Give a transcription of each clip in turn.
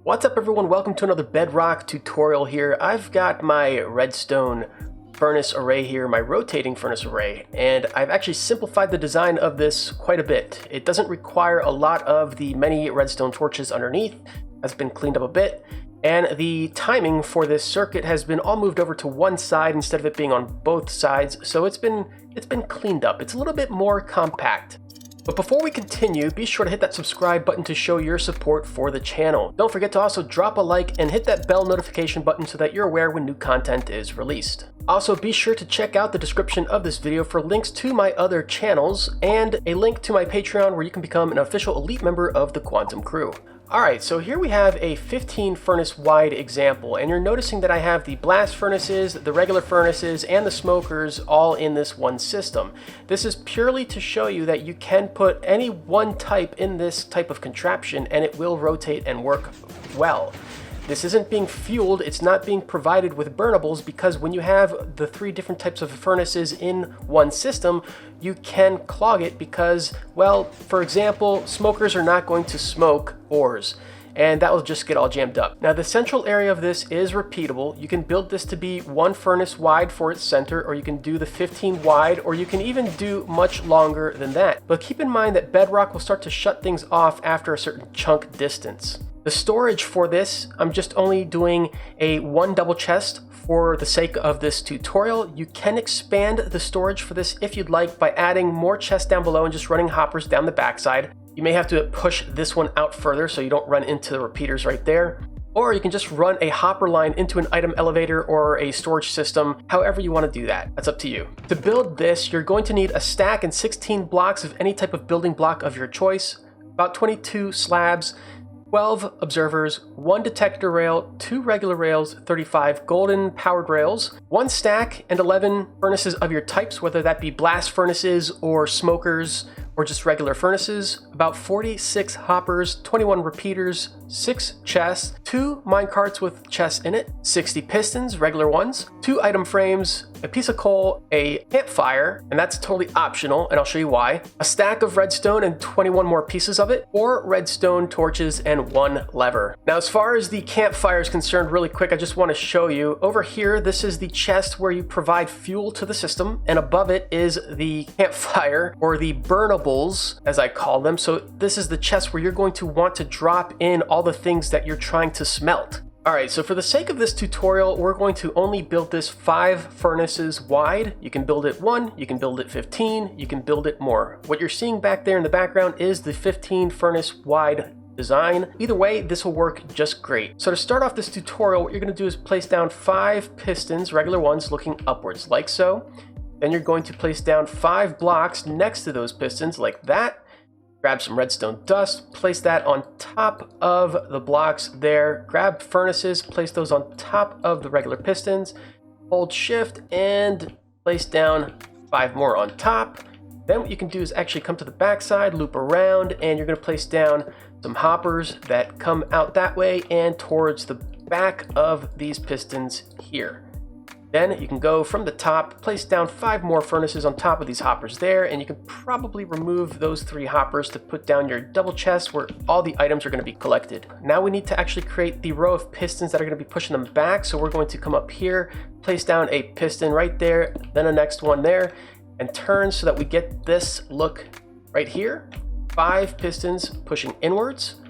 What's up everyone, welcome to another Bedrock tutorial here. I've got my redstone furnace array here, my rotating furnace array, and I've actually simplified the design of this quite a bit. It doesn't require a lot of the many redstone torches underneath. That's been cleaned up a bit, and the timing for this circuit has been all moved over to one side instead of it being on both sides, so it's been cleaned up. It's a little bit more compact. But before we continue, be sure to hit that subscribe button to show your support for the channel. Don't forget to also drop a like and hit that bell notification button so that you're aware when new content is released. Also, be sure to check out the description of this video for links to my other channels and a link to my Patreon where you can become an official elite member of the Quantum Crew. Alright, so here we have a 15 furnace wide example, and you're noticing that I have the blast furnaces, the regular furnaces, and the smokers all in this one system. This is purely to show you that you can put any one type in this type of contraption and it will rotate and work well. This isn't being fueled, it's not being provided with burnables, because when you have the three different types of furnaces in one system, you can clog it because, well, for example, smokers are not going to smoke ores, and that will just get all jammed up. Now, the central area of this is repeatable. You can build this to be one furnace wide for its center, or you can do the 15 wide, or you can even do much longer than that. But keep in mind that Bedrock will start to shut things off after a certain chunk distance. The storage for this, I'm just only doing a one double chest for the sake of this tutorial. You can expand the storage for this if you'd like by adding more chests down below and just running hoppers down the backside. You may have to push this one out further so you don't run into the repeaters right there. Or you can just run a hopper line into an item elevator or a storage system, however you want to do that. That's up to you. To build this, you're going to need a stack and 16 blocks of any type of building block of your choice, about 22 slabs, 12 observers, 1 detector rail, 2 regular rails, 35 golden powered rails, 1 stack, and 11 furnaces of your types, whether that be blast furnaces or smokers or just regular furnaces, about 46 hoppers, 21 repeaters, 6 chests, 2 minecarts with chests in it, 60 pistons, regular ones, 2 item frames, a piece of coal, a campfire, and that's totally optional, and I'll show you why, a stack of redstone and 21 more pieces of it, 4 redstone torches, and 1 lever. Now, as far as the campfire is concerned, really quick, I just want to show you. Over here, this is the chest where you provide fuel to the system, and above it is the campfire, or the burnables, as I call them. So this is the chest where you're going to want to drop in all the things that you're trying to smelt. Alright, so for the sake of this tutorial, we're going to only build this 5 furnaces wide. You can build it 1, you can build it 15, you can build it more. What you're seeing back there in the background is the 15 furnace wide design. Either way, this will work just great. So to start off this tutorial, what you're going to do is place down 5 pistons, regular ones, looking upwards, like so. Then you're going to place down 5 blocks next to those pistons, like that. Grab some redstone dust, place that on top of the blocks there. Grab furnaces, place those on top of the regular pistons. Hold shift and place down 5 more on top. Then what you can do is actually come to the backside, loop around, and you're going to place down some hoppers that come out that way and towards the back of these pistons here. Then you can go from the top, place down 5 more furnaces on top of these hoppers there, and you can probably remove those 3 hoppers to put down your double chest where all the items are going to be collected. Now we need to actually create the row of pistons that are going to be pushing them back, so we're going to come up here, place down a piston right there, then a next one there, and turn so that we get this look right here. 5 pistons pushing inwards.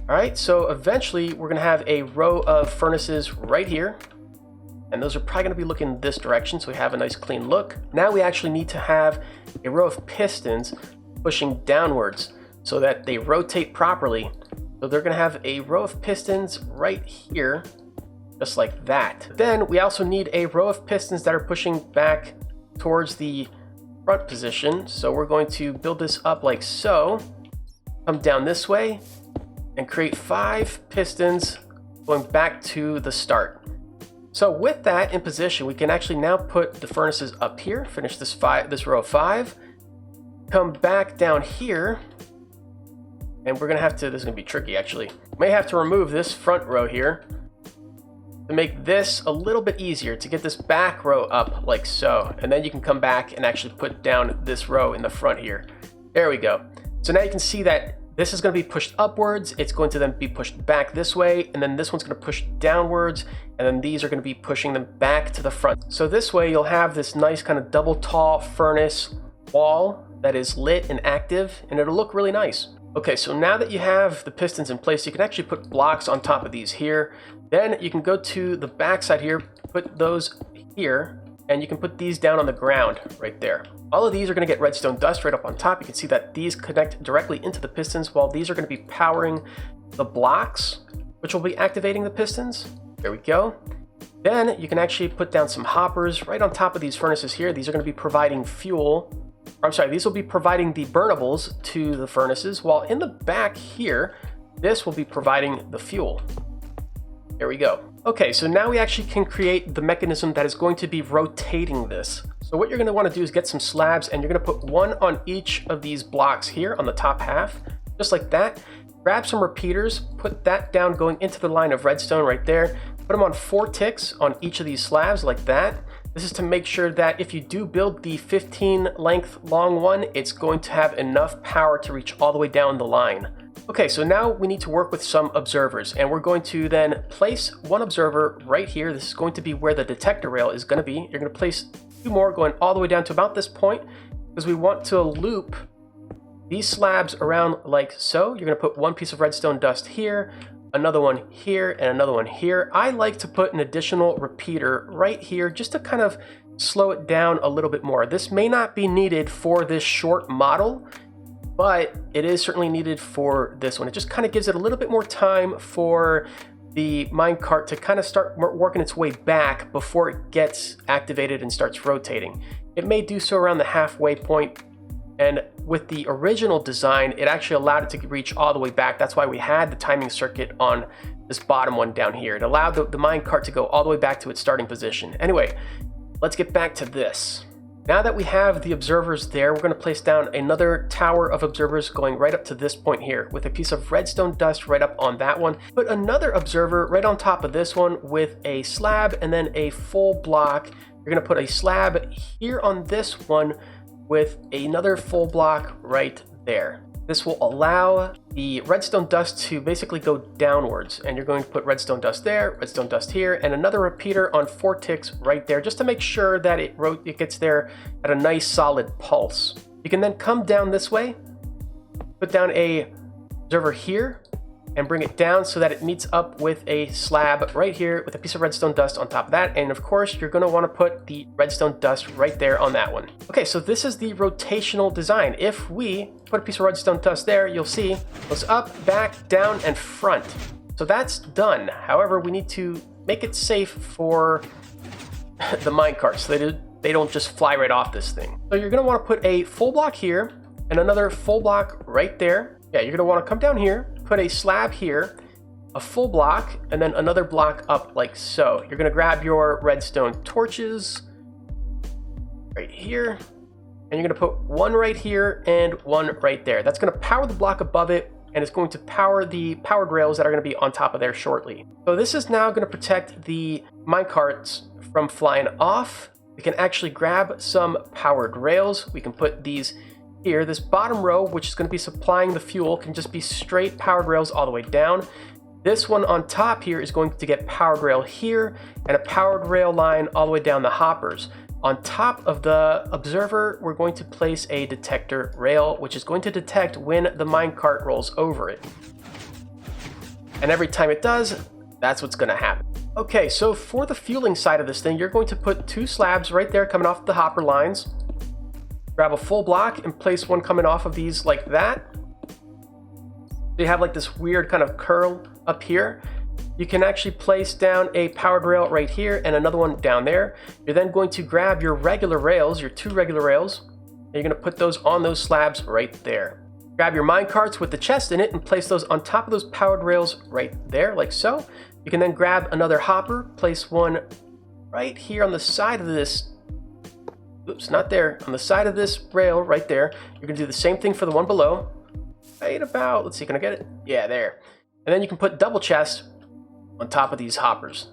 Alright, so eventually we're going to have a row of furnaces right here. And those are probably going to be looking this direction, so we have a nice clean look. Now we actually need to have a row of pistons pushing downwards so that they rotate properly. So they're going to have a row of pistons right here, just like that. Then we also need a row of pistons that are pushing back towards the front position. So we're going to build this up like so, come down this way, and create 5 pistons going back to the start. So with that in position, we can actually now put the furnaces up here, finish this row of 5, come back down here, and we're gonna have to, this is gonna be tricky actually. May have to remove this front row here to make this a little bit easier, to get this back row up like so. And then you can come back and actually put down this row in the front here. There we go. So now you can see that This is going to be pushed upwards, it's going to then be pushed back this way, and then this one's going to push downwards, and then these are going to be pushing them back to the front. So this way you'll have this nice kind of double tall furnace wall that is lit and active, and it'll look really nice. Okay, so now that you have the pistons in place, you can actually put blocks on top of these here. Then you can go to the back side here, put those here, and you can put these down on the ground right there. All of these are going to get redstone dust right up on top. You can see that these connect directly into the pistons, while these are going to be powering the blocks, which will be activating the pistons. There we go. Then you can actually put down some hoppers right on top of these furnaces here. These are going to be providing fuel. I'm sorry, these will be providing the burnables to the furnaces, while in the back here, this will be providing the fuel. There we go. Okay, so now we actually can create the mechanism that is going to be rotating this. So what you're going to want to do is get some slabs, and you're going to put one on each of these blocks here on the top half, just like that. Grab some repeaters, put that down going into the line of redstone right there. Put them on 4 ticks on each of these slabs like that. This is to make sure that if you do build the 15 length long one, it's going to have enough power to reach all the way down the line. Okay, so now we need to work with some observers, and we're going to then place one observer right here. This is going to be where the detector rail is going to be. You're going to place 2 more going all the way down to about this point, because we want to loop these slabs around like so. You're going to put 1 piece of redstone dust here, another one here, and another one here. I like to put an additional repeater right here just to kind of slow it down a little bit more. This may not be needed for this short model, but it is certainly needed for this one. It just kind of gives it a little bit more time for the minecart to kind of start working its way back before it gets activated and starts rotating. It may do so around the halfway point, and with the original design, it actually allowed it to reach all the way back. That's why we had the timing circuit on this bottom one down here. It allowed the minecart to go all the way back to its starting position. Anyway, let's get back to this. Now that we have the observers there, we're going to place down another tower of observers going right up to this point here with a piece of redstone dust right up on that one. Put another observer right on top of this one with a slab and then a full block. You're going to put a slab here on this one with another full block right there. This will allow the redstone dust to basically go downwards, and you're going to put redstone dust there, redstone dust here, and another repeater on 4 ticks right there, just to make sure that it gets there at a nice solid pulse. You can then come down this way, put down a observer here, and bring it down so that it meets up with a slab right here with a piece of redstone dust on top of that. And of course, you're going to want to put the redstone dust right there on that one. Okay, so this is the rotational design. If we put a piece of redstone dust there, you'll see it goes up, back, down, and front. So that's done. However, we need to make it safe for the minecarts so they don't just fly right off this thing. So you're going to want to put a full block here and another full block right there. Yeah, you're going to want to come down here, put a slab here, a full block, and then another block up like so. You're going to grab your redstone torches right here, and you're going to put one right here and one right there. That's going to power the block above it, and it's going to power the powered rails that are going to be on top of there shortly. So this is now going to protect the minecarts from flying off. We can actually grab some powered rails. We can put these here. This bottom row, which is going to be supplying the fuel, can just be straight powered rails all the way down. This one on top here is going to get powered rail here and a powered rail line all the way down the hoppers. On top of the observer, we're going to place a detector rail, which is going to detect when the minecart rolls over it. And every time it does, that's what's going to happen. Okay, so for the fueling side of this thing, you're going to put 2 slabs right there coming off the hopper lines. Grab a full block and place one coming off of these like that. You have like this weird kind of curl up here. You can actually place down a powered rail right here and another one down there. You're then going to grab your regular rails, your 2 regular rails, and you're going to put those on those slabs right there. Grab your minecarts with the chest in it and place those on top of those powered rails right there, like so. You can then grab another hopper, place one right here on the side of this. Oops, not there. On the side of this rail right there. You're going to do the same thing for the one below. Right about, let's see, can I get it? Yeah, there. And then you can put double chests on top of these hoppers.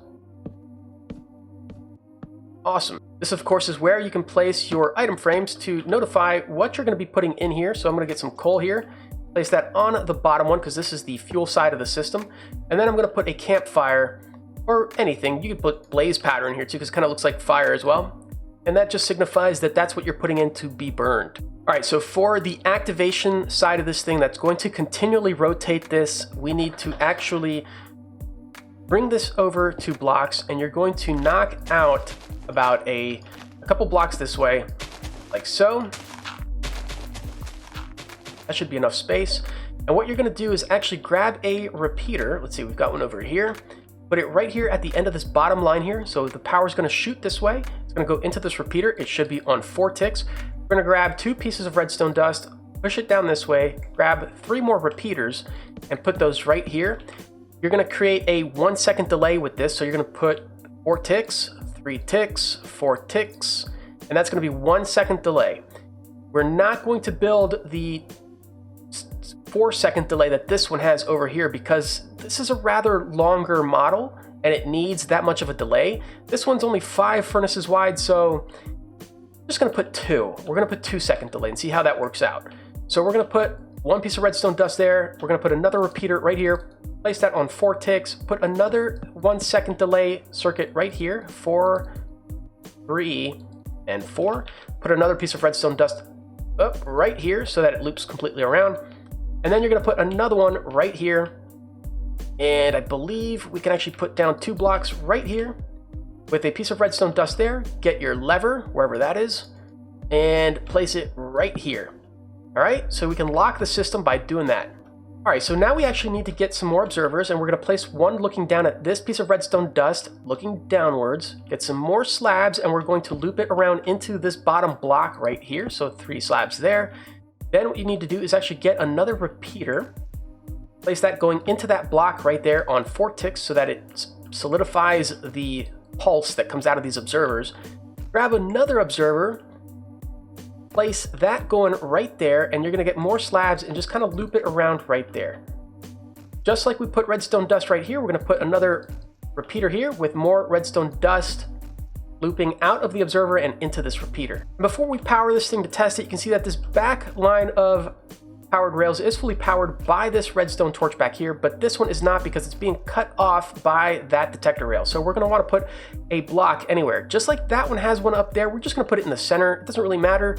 Awesome. This, of course, is where you can place your item frames to notify what you're going to be putting in here. So I'm going to get some coal here. Place that on the bottom one because this is the fuel side of the system. And then I'm going to put a campfire or anything. You can put blaze powder in here too because it kind of looks like fire as well. And that just signifies that that's what you're putting in to be burned. All right, so for the activation side of this thing that's going to continually rotate this, we need to actually bring this over to blocks, and you're going to knock out about a couple blocks this way, like so. That should be enough space. And what you're going to do is actually grab a repeater. Let's see, we've got one over here. Put it right here at the end of this bottom line here. So the power is going to shoot this way. It's going to go into this repeater. It should be on 4 ticks. We're going to grab 2 pieces of redstone dust, push it down this way, grab 3 more repeaters, and put those right here. You're going to create a 1 second delay with this. So you're going to put 4 ticks, 3 ticks, 4 ticks, and that's going to be 1 second delay. We're not going to build the 4 second delay that this one has over here because this is a rather longer model and it needs that much of a delay. This one's only 5 furnaces wide, so I'm just going to put 2. We're going to put 2 second delay and see how that works out. So we're going to put 1 piece of redstone dust there. We're going to put another repeater right here, place that on 4 ticks, put another 1 second delay circuit right here, 4, 3, and 4. Put another piece of redstone dust up right here so that it loops completely around. And then you're going to put another one right here. And I believe we can actually put down 2 blocks right here with a piece of redstone dust there. Get your lever, wherever that is, and place it right here. All right, so we can lock the system by doing that. All right, so now we actually need to get some more observers, and we're going to place one looking down at this piece of redstone dust, looking downwards, get some more slabs, and we're going to loop it around into this bottom block right here. So 3 slabs there. Then what you need to do is actually get another repeater, place that going into that block right there on 4 ticks so that it solidifies the pulse that comes out of these observers. Grab another observer, place that going right there, and you're going to get more slabs and just kind of loop it around right there. Just like we put redstone dust right here, we're going to put another repeater here with more redstone dust looping out of the observer and into this repeater. Before we power this thing to test it, you can see that this back line of powered rails is fully powered by this redstone torch back here, but this one is not because it's being cut off by that detector rail. So we're going to want to put a block anywhere. Just like that one has one up there, we're just going to put it in the center. It doesn't really matter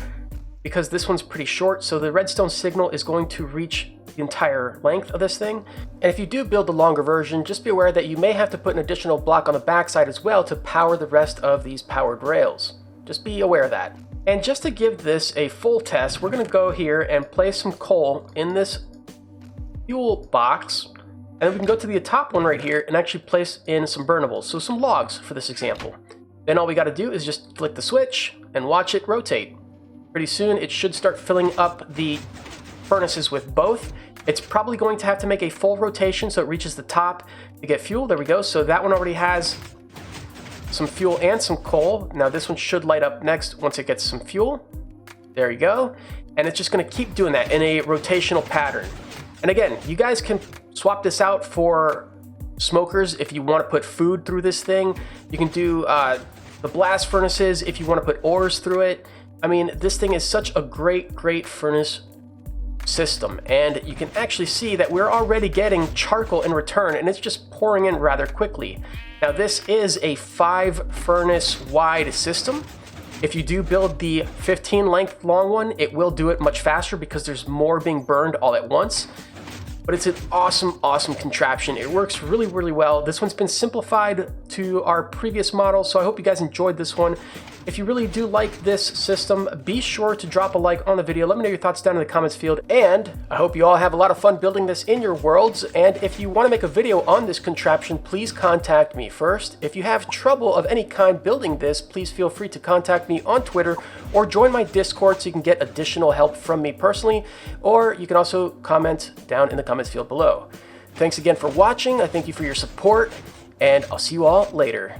because this one's pretty short, so the redstone signal is going to reach the entire length of this thing. And if you do build the longer version, just be aware that you may have to put an additional block on the backside as well to power the rest of these powered rails. Just be aware of that. And just to give this a full test, we're going to go here and place some coal in this fuel box, and then we can go to the top one right here and actually place in some burnables, so some logs for this example. Then all we got to do is just flick the switch and watch it rotate. Pretty soon it should start filling up the furnaces with both. It's probably going to have to make a full rotation so it reaches the top to get fuel. There we go. So that one already has some fuel and some coal. Now this one should light up next once it gets some fuel. There you go. And it's just going to keep doing that in a rotational pattern. And again, you guys can swap this out for smokers if you want to put food through this thing. You can do the blast furnaces if you want to put ores through it. I mean, this thing is such a great furnace system, and you can actually see that we're already getting charcoal in return, and it's just pouring in rather quickly. Now this is a 5 furnace wide system. If you do build the 15 length long one, it will do it much faster because there's more being burned all at once. But it's an awesome contraption. It works really well. This one's been simplified to our previous model, so I hope you guys enjoyed this one. If you really do like this system, be sure to drop a like on the video. Let me know your thoughts down in the comments field, and I hope you all have a lot of fun building this in your worlds. And if you want to make a video on this contraption, please contact me first. If you have trouble of any kind building this, please feel free to contact me on Twitter or join my Discord so you can get additional help from me personally, or you can also comment down in the comments field below. Thanks again for watching. I thank you for your support, and I'll see you all later.